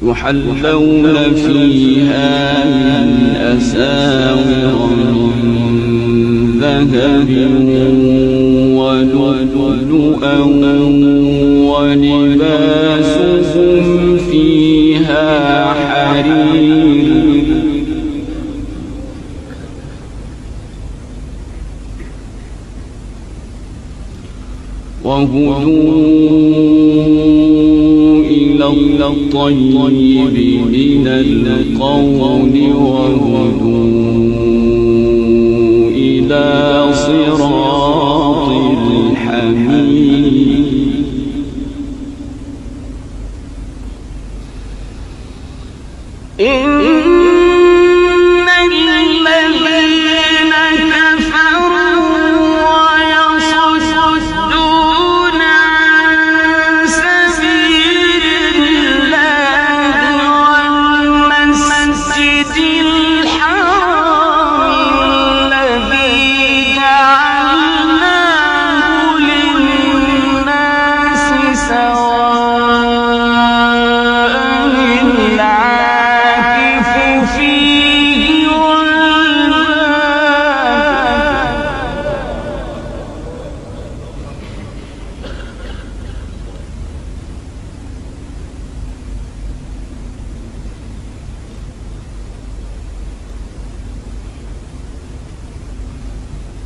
يحلون فيها من أساور من ذهب ولؤلؤا ولباسهم فيها حرير وهدوا إلى الطيب من القول وهدوا إلى صراط الحميد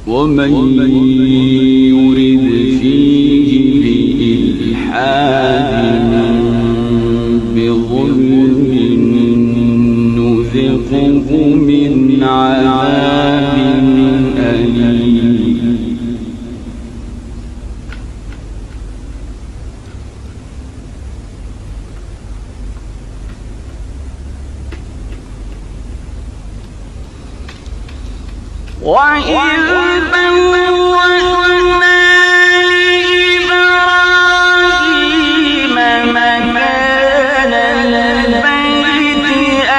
ومن يرد فيه بإلحاد بظلم نذقه من عذاب أليم وإذ بوأنا لإبراهيم مكان البيت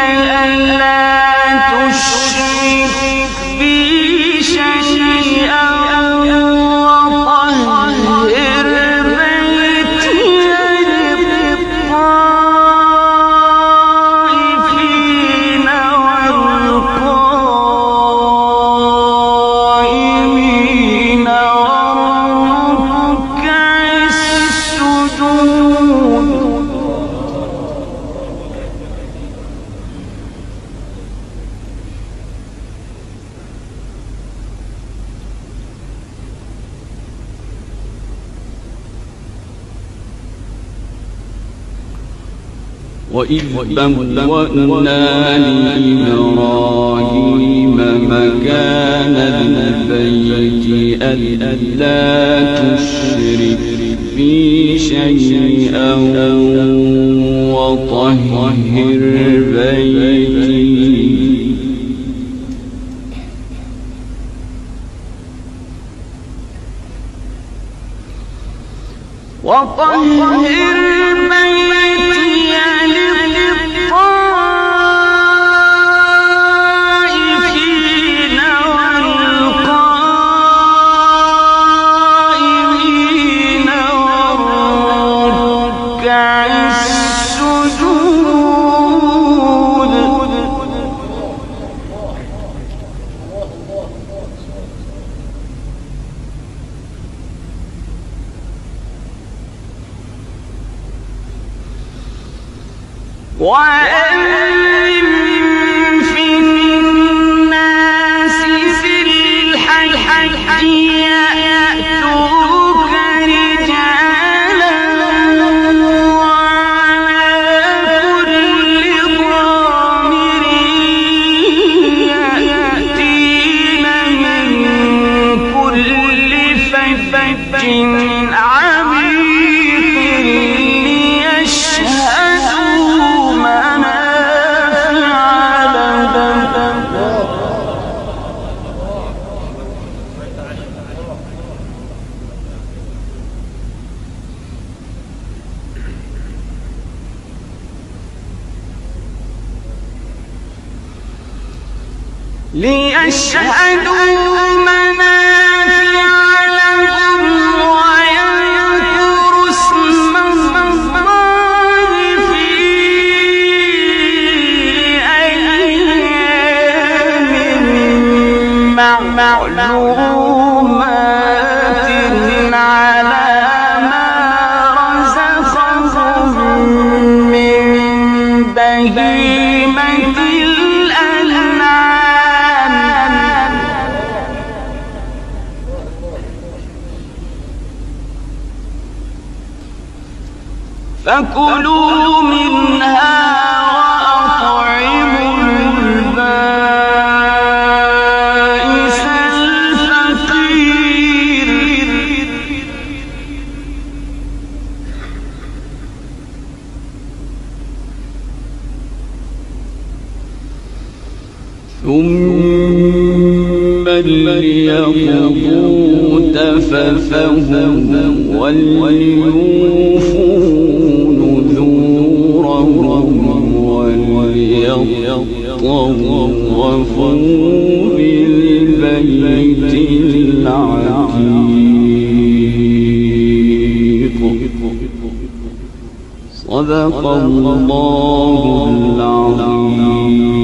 ألا تشرك بي شيئا وطهر بيتي للطائفين والقائمين والركع السجود وإذ بوأنا لإبراهيم مكان البيت ألا تشرك بي شيئا وطهر بيتي للطائفين والقائمين والركع السجود وأذن في الناس في الحج يأتوك رجالا ليشهدوا منافع لهم ويذكروا اسم الله في أيام معلومات على ما رزقهم من بهيمة الأنعام فكلوا منها وأطعموا البائس الفقير ثم ليقضوا تفثهم وليوفوا نذورهم وليطوفوا بالبيت العتيق صدق الله العظيم.